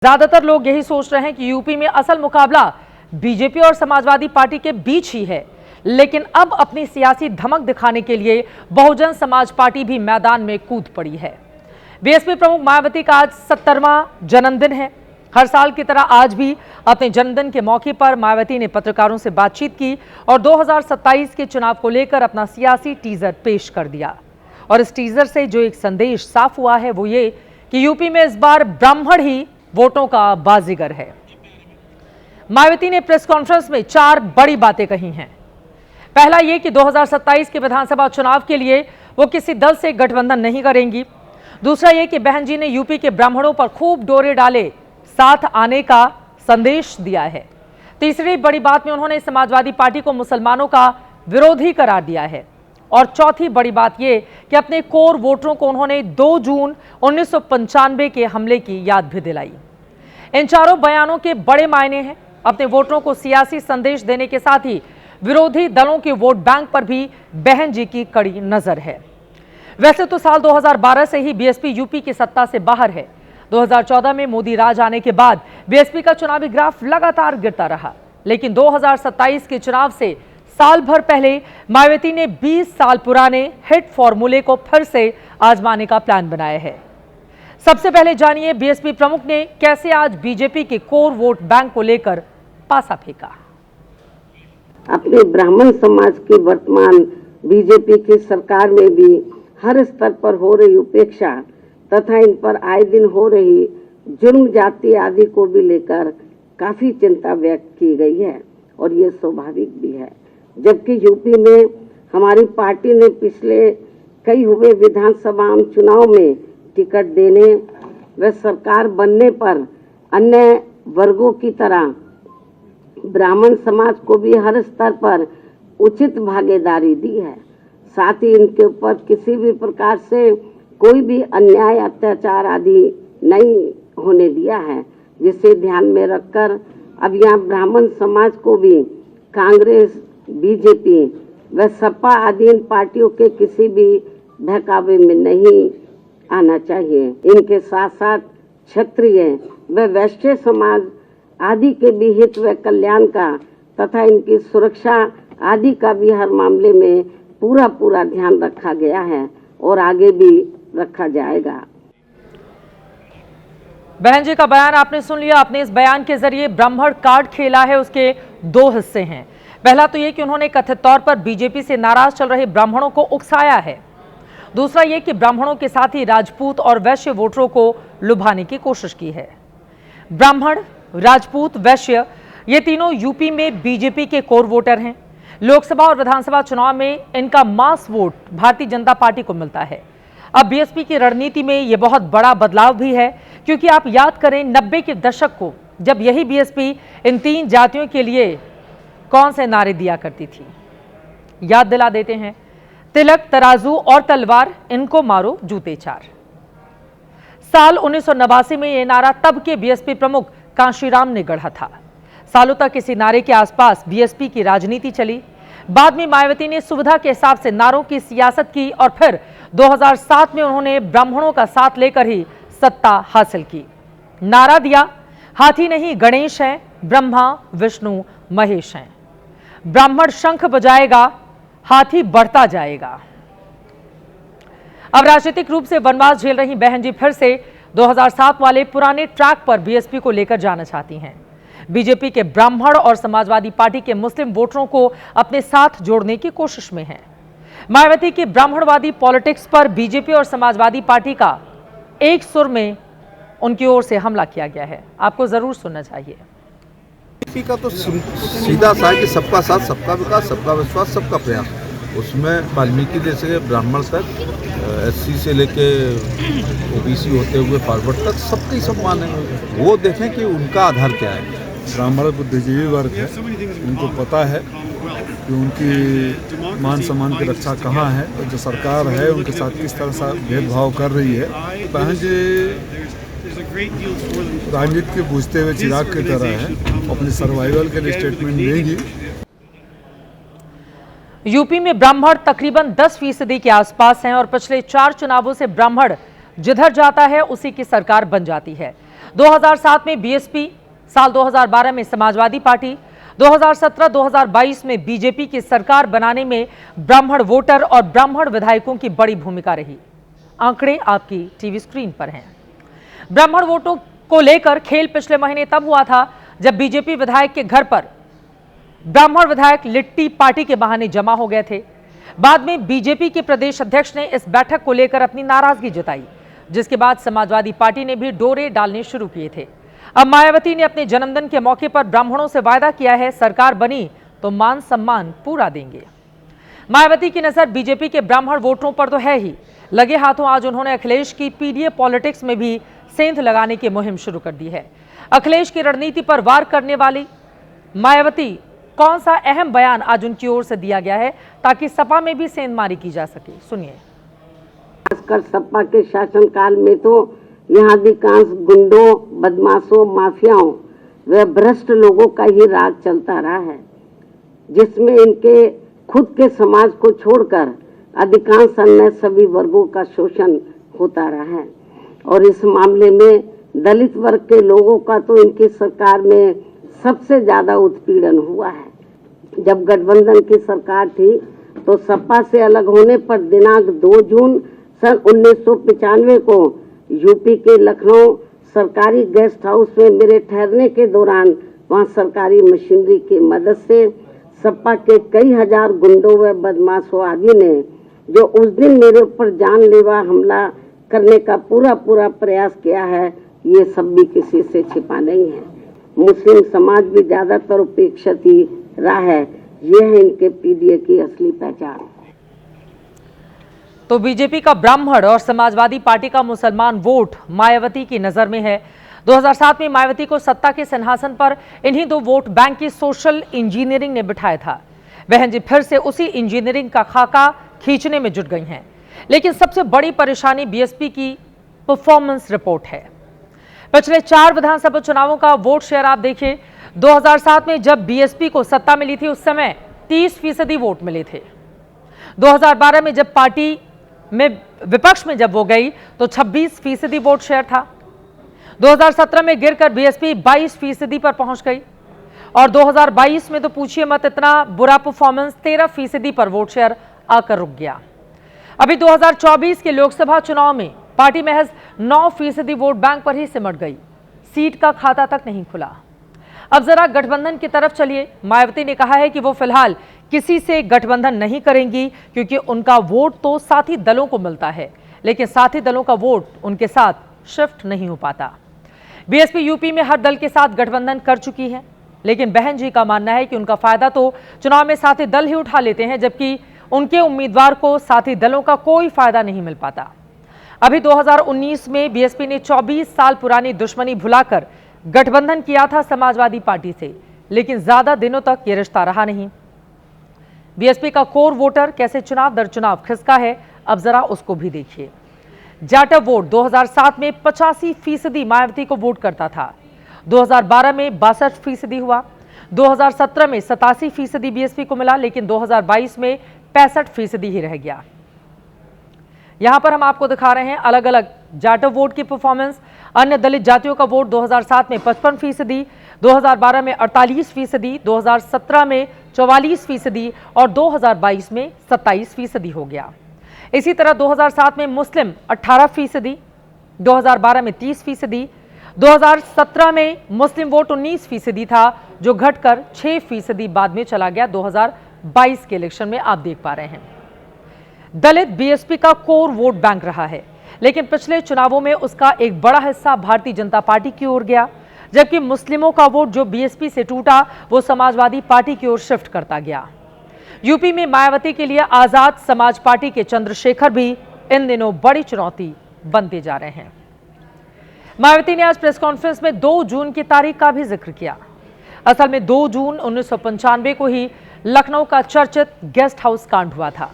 ज्यादातर लोग यही सोच रहे हैं कि यूपी में असल मुकाबला बीजेपी और समाजवादी पार्टी के बीच ही है, लेकिन अब अपनी सियासी धमक दिखाने के लिए बहुजन समाज पार्टी भी मैदान में कूद पड़ी है। बीएसपी प्रमुख मायावती का आज 70वां जन्मदिन है। हर साल की तरह आज भी अपने जन्मदिन के मौके पर मायावती ने पत्रकारों से बातचीत की और 2027 के चुनाव को लेकर अपना सियासी टीजर पेश कर दिया। और इस टीजर से जो एक संदेश साफ हुआ है वो ये कि यूपी में इस बार ब्राह्मण ही वोटों का बाजीगर है। मायावती ने प्रेस कॉन्फ्रेंस में 4 बड़ी बातें कही हैं। पहला ये कि 2027 के विधानसभा चुनाव के लिए वो किसी दल से गठबंधन नहीं करेंगी। दूसरा ये कि बहन जी ने यूपी के ब्राह्मणों पर खूब डोरे डाले, साथ आने का संदेश दिया है। तीसरी बड़ी बात में उन्होंने समाजवादी पार्टी को मुसलमानों का विरोधी करार दिया है। और चौथी बड़ी बात यह कि अपने कोर वोटरों को उन्होंने 2 जून 1995 के हमले की याद भी दिलाई। इन चारों बयानों के बड़े मायने हैं। अपने वोटरों को सियासी संदेश देने के साथ ही विरोधी दलों के वोट बैंक पर भी बहन जी की कड़ी नजर है। वैसे तो साल 2012 से ही बीएसपी यूपी की सत्ता से बाहर है। 2014 में मोदी राज आने के बाद बीएसपी का चुनावी ग्राफ लगातार गिरता रहा, लेकिन 2027 के चुनाव से साल भर पहले मायावती ने 20 साल पुराने हिट फॉर्मूले को फिर से आजमाने का प्लान बनाया है। सबसे पहले जानिए बीएसपी प्रमुख ने कैसे आज बीजेपी के कोर वोट बैंक को लेकर पासा फेंका। अपने ब्राह्मण समाज की वर्तमान बीजेपी की सरकार में भी हर स्तर पर हो रही उपेक्षा तथा इन पर आए दिन हो रही जुर्म जाति आदि को भी लेकर काफी चिंता व्यक्त की गई है और ये स्वाभाविक भी है। जबकि यूपी में हमारी पार्टी ने पिछले कई हुए विधानसभा चुनाव में टिकट देने व सरकार बनने पर अन्य वर्गों की तरह ब्राह्मण समाज को भी हर स्तर पर उचित भागीदारी दी है। साथ ही इनके ऊपर किसी भी प्रकार से कोई भी अन्याय अत्याचार आदि नहीं होने दिया है, जिसे ध्यान में रखकर अब यहाँ ब्राह्मण समाज को भी कांग्रेस, बीजेपी व सपा आदि इन पार्टियों के किसी भी बहकावे में नहीं आना चाहिए। इनके साथ साथ क्षत्रिय व वैश्य समाज आदि के भी हित व कल्याण का तथा इनकी सुरक्षा आदि का भी हर मामले में पूरा ध्यान रखा गया है और आगे भी रखा जाएगा। बहन जी का बयान आपने सुन लिया। आपने इस बयान के जरिए ब्राह्मण कार्ड खेला है। उसके 2 हिस्से हैं। पहला तो ये कि उन्होंने कथित तौर पर बीजेपी से नाराज चल रहे ब्राह्मणों को उकसाया है। दूसरा ये कि ब्राह्मणों के साथ ही राजपूत और वैश्य वोटरों को लुभाने की कोशिश की है। ब्राह्मण, राजपूत, वैश्य ये तीनों यूपी में बीजेपी के कोर वोटर हैं। लोकसभा और विधानसभा चुनाव में इनका मास वोट भारतीय जनता पार्टी को मिलता है। अब बीएसपी की रणनीति में यह बहुत बड़ा बदलाव भी है, क्योंकि आप याद करें 90 के दशक को, जब यही बीएसपी इन 3 जातियों के लिए कौन से नारे दिया करती थी, याद दिला देते हैं। तिलक, तराजू और तलवार, इनको मारो जूते 4। साल 1989 में यह नारा तब के बीएसपी प्रमुख कांशीराम ने गढ़ा था। सालों तक इसी नारे के आसपास बीएसपी की राजनीति चली। बाद में मायावती ने सुविधा के हिसाब से नारों की सियासत की और फिर 2007 में उन्होंने ब्राह्मणों का साथ लेकर ही सत्ता हासिल की। नारा दिया, हाथी नहीं गणेश है, ब्रह्मा विष्णु महेश हैं। ब्राह्मण शंख बजाएगा, हाथी बढ़ता जाएगा। अब राजनीतिक रूप से वनवास झेल रही बहन जी फिर से 2007 वाले पुराने ट्रैक पर बीएसपी को लेकर जाना चाहती हैं। बीजेपी के ब्राह्मण और समाजवादी पार्टी के मुस्लिम वोटरों को अपने साथ जोड़ने की कोशिश में है। मायावती की ब्राह्मणवादी पॉलिटिक्स पर बीजेपी और समाजवादी पार्टी का एक सुर में उनकी ओर से हमला किया गया है। आपको जरूर सुनना चाहिए। बीजेपी का तो सीधा सा है कि सबका साथ, सबका विकास, सबका विश्वास, सबका प्रयास। उसमें वाल्मीकि जैसे ब्राह्मण तक, एससी से लेके ओबीसी होते हुए फॉरवर्ड तक सबका ही सम्मान है। वो देखें कि उनका आधार क्या है। ब्राह्मण बुद्धिजीवी वर्ग है, उनको पता है कि उनकी मान सम्मान की रक्षा कहाँ है और जो सरकार है उनके साथ किस तरह से भेदभाव कर रही है। बहन जी राजनीति के बूझते हुए चिराग की तरह है, अपनी सर्वाइवल के लिए स्टेटमेंट देंगी। यूपी में ब्राह्मण तकरीबन 10% के आसपास हैं और पिछले 4 चुनावों से ब्राह्मण जिधर जाता है उसी की सरकार बन जाती है। 2007 में बीएसपी, साल 2012 में समाजवादी पार्टी, 2017-2022 में बीजेपी की सरकार बनाने में ब्राह्मण वोटर और ब्राह्मण विधायकों की बड़ी भूमिका रही। आंकड़े आपकी टीवी स्क्रीन पर हैं। ब्राह्मण वोटों को लेकर खेल पिछले महीने तब हुआ था जब बीजेपी विधायक के घर पर ब्राह्मण विधायक लिट्टी पार्टी के बहाने जमा हो गए थे। बाद में बीजेपी के प्रदेश अध्यक्ष ने इस बैठक को लेकर अपनी नाराजगी जताई, जिसके बाद समाजवादी पार्टी ने भी डोरे डालने शुरू किए थे। अब मायावती ने अपने जन्मदिन के मौके पर ब्राह्मणों से वायदा किया है, सरकार बनी तो मान सम्मान पूरा देंगे। मायावती की नजर बीजेपी के ब्राह्मण वोटरों पर तो है ही, लगे हाथों आज उन्होंने अखिलेश की पीडीए पॉलिटिक्स में भी सेंध लगाने की मुहिम शुरू कर दी है। अखिलेश की रणनीति पर वार करने वाली मायावती कौन सा अहम बयान आज उनकी ओर से दिया गया है ताकि सपा में भी सेंधमारी की जा सके, सुनिए। खासकर सपा के शासनकाल में तो यहाँ अधिकांश गुंडों, बदमाशों, माफियाओं व भ्रष्ट लोगों का ही राज चलता रहा है, जिसमें इनके खुद के समाज को छोड़कर अधिकांश अन्य सभी वर्गों का शोषण होता रहा है। और इस मामले में दलित वर्ग के लोगों का तो इनकी सरकार में सबसे ज्यादा उत्पीड़न हुआ है। जब गठबंधन की सरकार थी तो सपा से अलग होने पर दिनांक 2 जून सन 1995 को यूपी के लखनऊ सरकारी गेस्ट हाउस में मेरे ठहरने के दौरान वहां सरकारी मशीनरी की मदद से सपा के कई हजार गुंडों व बदमाशों आदि ने, जो उस दिन मेरे ऊपर जानलेवा हमला करने का पूरा प्रयास किया है, ये सब भी किसी से छिपा नहीं है। मुस्लिम समाज भी ज्यादातर उपेक्षित ही रहा है। ये है इनके पीडीए की असली पहचान। तो बीजेपी का ब्राह्मण और समाजवादी पार्टी का मुसलमान वोट मायावती की नजर में है। 2007 में मायावती को सत्ता के सिंहासन पर इन्हीं दो वोट बैंक की सोशल इंजीनियरिंग ने बिठाया था। बहन जी फिर से उसी इंजीनियरिंग का खाका खींचने में जुट गई हैं। लेकिन सबसे बड़ी परेशानी बीएसपी की परफॉर्मेंस रिपोर्ट है। पिछले 4 विधानसभा चुनावों का वोट शेयर आप देखिए। 2007 में जब बीएसपी को सत्ता मिली थी उस समय 30% वोट मिले थे। 2012 में जब पार्टी में विपक्ष में जब वो गई तो 26% वोट शेयर था। 2017 में गिरकर बीएसपी 22% पर पहुंच गई और 2022 में तो पूछिए मत, इतना बुरा परफॉर्मेंस 13% पर वोट शेयर आकर रुक गया। अभी 2024 के लोकसभा चुनाव में पार्टी महज 9% वोट बैंक पर ही सिमट गई, सीट का खाता तक नहीं खुला। अब जरा गठबंधन की तरफ चलिए। मायावती ने कहा है कि वो फिलहाल किसी से गठबंधन नहीं करेंगी क्योंकि उनका वोट तो साथी दलों को मिलता है, लेकिन साथी दलों का वोट उनके साथ शिफ्ट नहीं हो पाता। बीएसपी यूपी में हर दल के साथ गठबंधन कर चुकी है, लेकिन बहन जी का मानना है कि उनका फायदा तो चुनाव में साथी दल ही उठा लेते हैं, जबकि उनके उम्मीदवार को साथी दलों का कोई फायदा नहीं मिल पाता। अभी 2019 में बीएसपी ने 24 साल पुरानी दुश्मनी भुलाकर गठबंधन किया था समाजवादी पार्टी से, लेकिन ज्यादा दिनों तक यह रिश्ता रहा नहीं। बीएसपी का कोर वोटर कैसे चुनाव दर चुनाव खिसका है, अब जरा उसको भी देखिए। जाटव वोट 2007 में 85% मायावती को वोट करता था, 2012 में 62% हुआ, 2017 में 87% बीएसपी को मिला, लेकिन 2022 में 65% ही रह गया। यहां पर हम आपको दिखा रहे हैं अलग अलग जाटव वोट की परफॉर्मेंस। अन्य दलित जातियों का वोट 2007 में 55%, 2012 में 48%, 2017 में 44% और 2022 में 27% हो गया। इसी तरह 2007 में मुस्लिम 18%, 2012 में 30%, 2017 में मुस्लिम वोट 19% था, जो घटकर 6% बाद में चला गया 2022 के इलेक्शन में। आप देख पा रहे हैं दलित बीएसपी का कोर वोट बैंक रहा है, लेकिन पिछले चुनावों में उसका एक बड़ा हिस्सा भारतीय जनता पार्टी की ओर गया, जबकि मुस्लिमों का वोट जो बीएसपी से टूटा वो समाजवादी पार्टी की ओर शिफ्ट करता गया। यूपी में मायावती के लिए आजाद समाज पार्टी के चंद्रशेखर भी इन दिनों बड़ी चुनौती बनते जा रहे हैं। मायावती ने आज प्रेस कॉन्फ्रेंस में 2 जून की तारीख का भी जिक्र किया। असल में 2 जून 1995 को ही लखनऊ का चर्चित गेस्ट हाउस कांड हुआ था।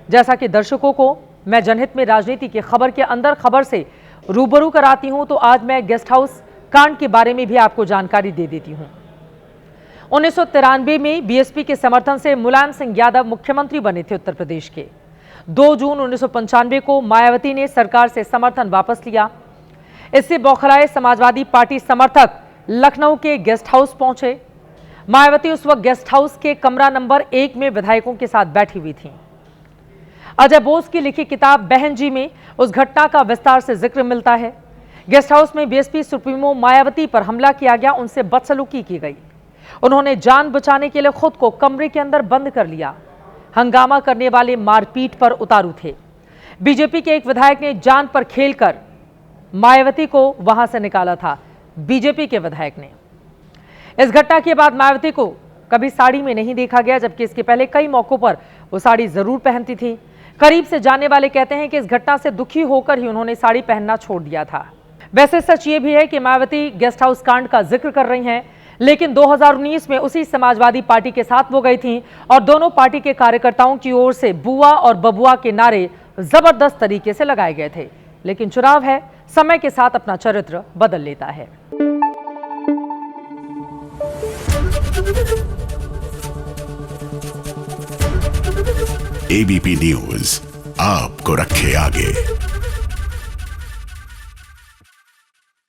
जैसा कि दर्शकों को मैं जनहित में राजनीति की खबर के अंदर खबर से रूबरू कराती हूं, तो आज मैं गेस्ट हाउस कांड के बारे में भी आपको जानकारी दे देती हूं। 1993 में बीएसपी के समर्थन से मुलायम सिंह यादव मुख्यमंत्री बने थे उत्तर प्रदेश के। 2 जून 1995 को मायावती ने सरकार से समर्थन वापस लिया। इससे बौखलाए समाजवादी पार्टी समर्थक लखनऊ के गेस्ट हाउस पहुंचे। मायावती उस वक्त गेस्ट हाउस के कमरा नंबर 1 में विधायकों के साथ बैठी हुई थीं। अजय बोस की लिखी किताब बहन जी में उस घटना का विस्तार से जिक्र मिलता है। गेस्ट हाउस में बीएसपी सुप्रीमो मायावती पर हमला किया गया, उनसे बदसलूकी की गई। उन्होंने जान बचाने के लिए खुद को कमरे के अंदर बंद कर लिया। हंगामा करने वाले मारपीट पर उतारू थे। बीजेपी के एक विधायक ने जान पर खेलकर मायावती को वहां से निकाला था। बीजेपी के विधायक ने। इस घटना के बाद मायावती को कभी साड़ी में नहीं देखा गया, जबकि इसके पहले कई मौकों पर वो साड़ी जरूर पहनती थी। करीब से जानने वाले कहते हैं कि इस घटना से दुखी होकर ही उन्होंने साड़ी पहनना छोड़ दिया था। वैसे सच ये भी है कि मायावती गेस्ट हाउस कांड का जिक्र कर रही हैं, लेकिन 2019 में उसी समाजवादी पार्टी के साथ वो गई थीं और दोनों पार्टी के कार्यकर्ताओं की ओर से बुआ और बबुआ के नारे जबरदस्त तरीके से लगाए गए थे। लेकिन चुनाव है, समय के साथ अपना चरित्र बदल लेता है। एबीपी न्यूज आपको रखे आगे।